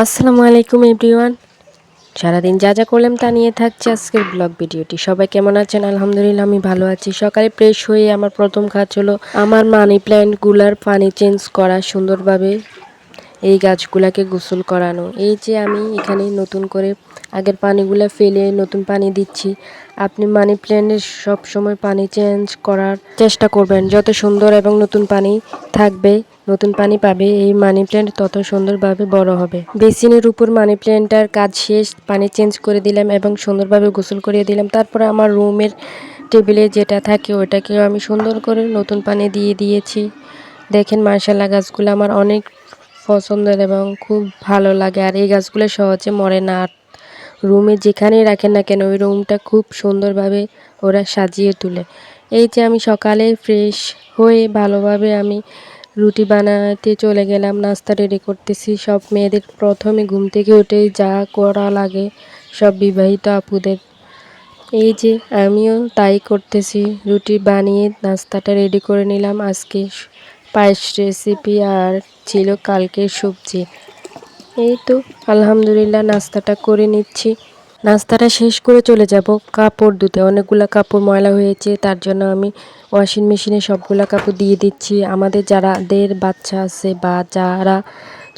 আসসালামু আলাইকুম এভরিওয়ান। সারাদিন যা যা করলাম তা নিয়ে থাকছে আজকের ব্লগ ভিডিওটি। সবাই কেমন আছেন? আলহামদুলিল্লাহ আমি ভালো আছি। সকালে ফ্রেশ হয়ে আমার প্রথম কাজ হলো আমার মানি প্ল্যান্টগুলার পানি চেঞ্জ করা, সুন্দরভাবে এই গাছগুলাকে গোসল করানো। এই যে আমি এখানে নতুন করে আগের পানিগুলো ফেলে নতুন পানি দিচ্ছি। আপনি মানি প্ল্যান্টের সবসময় পানি চেঞ্জ করার চেষ্টা করবেন। যত সুন্দর এবং নতুন পানি থাকবে, নতুন পানি পাবে, এই মানি প্ল্যান্ট তত সুন্দরভাবে বড় হবে। বেসিনের উপর মানি প্ল্যান্টটার কাজ শেষ, পানি চেঞ্জ করে দিলাম এবং সুন্দরভাবে গোসল করিয়ে দিলাম। তারপরে আমার রুমের টেবিলে যেটা থাকে ওটাকেও আমি সুন্দর করে নতুন পানি দিয়ে দিয়েছি। দেখেন মাশাআল্লাহ, গাছগুলো আমার অনেক পছন্দের এবং খুব ভালো লাগে। আর এই গাছগুলো সহজে মরে না। আর রুমে যেখানেই রাখেন না কেন ওই রুমটা খুব সুন্দরভাবে ওরা সাজিয়ে তোলে। এই যে আমি সকালে ফ্রেশ হয়ে ভালোভাবে আমি রুটি বানাতে চলে গেলাম, নাস্তা রেডি করতেছি। সব মেয়েদের প্রথমে ঘুম থেকে উঠেই যা করা লাগে সব বিবাহিত আপুদের, এই যে আমিও তাই করতেছি। রুটি বানিয়ে নাস্তাটা রেডি করে নিলাম। আজকে পায়েস রেসিপি আর ছিল কালকের সবজি। এই তো আলহামদুলিল্লাহ নাস্তাটা করে নিচ্ছি। নাস্তাটা শেষ করে চলে যাব কাপড় ধুতে। অনেকগুলো কাপড় ময়লা হয়েছে, তার জন্য আমি ওয়াশিং মেশিনে সবগুলা কাপড় দিয়ে দিচ্ছি। আমাদের যারাদের বাচ্চা আছে বা যারা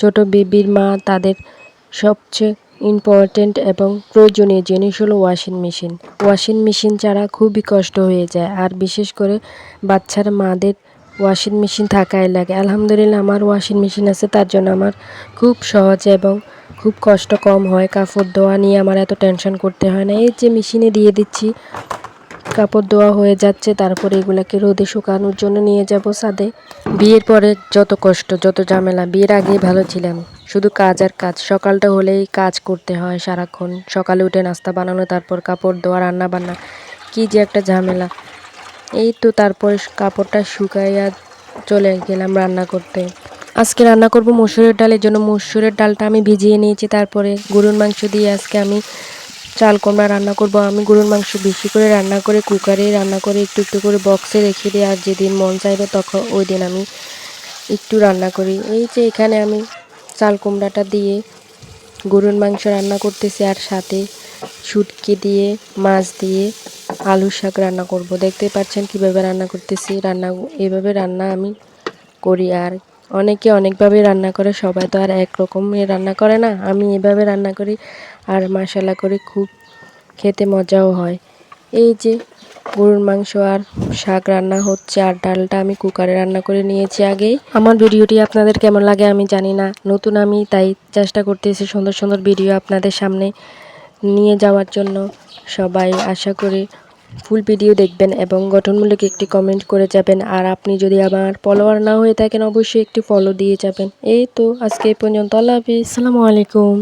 ছোট বেবির মা, তাদের সবচেয়ে ইম্পর্ট্যান্ট এবং প্রয়োজনীয় জিনিস হলো ওয়াশিং মেশিন। ওয়াশিং মেশিন ছাড়া খুবই কষ্ট হয়ে যায়, আর বিশেষ করে বাচ্চার মাদের ওয়াশিং মেশিন থাকাই লাগে। আলহামদুলিল্লাহ আমার ওয়াশিং মেশিন আছে, তার জন্য আমার খুব সহজ এবং খুব কষ্ট কম হয়। কাপড় ধোয়া নিয়ে আমার এত টেনশন করতে হয় না। এই যে মেশিনে দিয়ে দিচ্ছি, কাপড় ধোয়া হয়ে যাচ্ছে। তারপরে এগুলাকে রোদে শুকানোর জন্য নিয়ে যাব ছাদে। বিয়ের পরে যত কষ্ট, যত ঝামেলা, বিয়ের আগেই ভালো ছিলাম। শুধু কাজ আর কাজ, সকালটা হলেই কাজ করতে হয় সারাক্ষণ। সকালে উঠে নাস্তা বানানো, তারপর কাপড় ধোয়া, রান্না বান্না, কি যে একটা ঝামেলা। এই তো তারপর কাপড়টা শুকাইয়া চলে গেলাম রান্না করতে। আজকে রান্না করব মসুরের ডাল। এর জন্য মসুরের ডালটা আমি ভিজিয়ে নিয়েছি। তারপরে গরুর মাংস দিয়ে আজকে আমি চাল কুমড়া রান্না করব। আমি গরুর মাংস বেশি করে রান্না করে কুকারে রান্না করে একটু একটু করে বক্সে রেখে দিই। আর যেদিন মন চাইবে তখন ওই দিন আমি একটু রান্না করি। এই যে এখানে আমি চাল কুমড়াটা দিয়ে গরুর মাংস রান্না করতেছি, আর সাথে শুটকি দিয়ে, মাছ দিয়ে আলুর শাক রান্না করব। দেখতে পাচ্ছেন কিভাবে রান্না করতেছি। এভাবে রান্না আমি করি। আর অনেকে অনেকভাবে রান্না করে, সবাই তো আর একরকমের রান্না করে না। আমি এভাবে রান্না করি আর মশলা করি, খুব খেতে মজাও হয়। এই যে গরুর মাংস আর শাক রান্না হচ্ছে, আর ডালটা আমি কুকারে রান্না করে নিয়েছি আগেই। আমার ভিডিওটি আপনাদের কেমন লাগে আমি জানি না, নতুন আমি তাই চেষ্টা করতেছি সুন্দর সুন্দর ভিডিও আপনাদের সামনে নিয়ে যাওয়ার জন্য। সবাই আশা করি ফুল ভিডিও দেখবেন এবং গঠনমূলক একটি কমেন্ট করে যাবেন। আর আপনি যদি আমার ফলোয়ার না হয়ে থাকেন অবশ্যই একটি ফলো দিয়ে যাবেন। এই তো আজকে এই পর্যন্ত। আল্লাহ হাফিজ, আসসালামু আলাইকুম।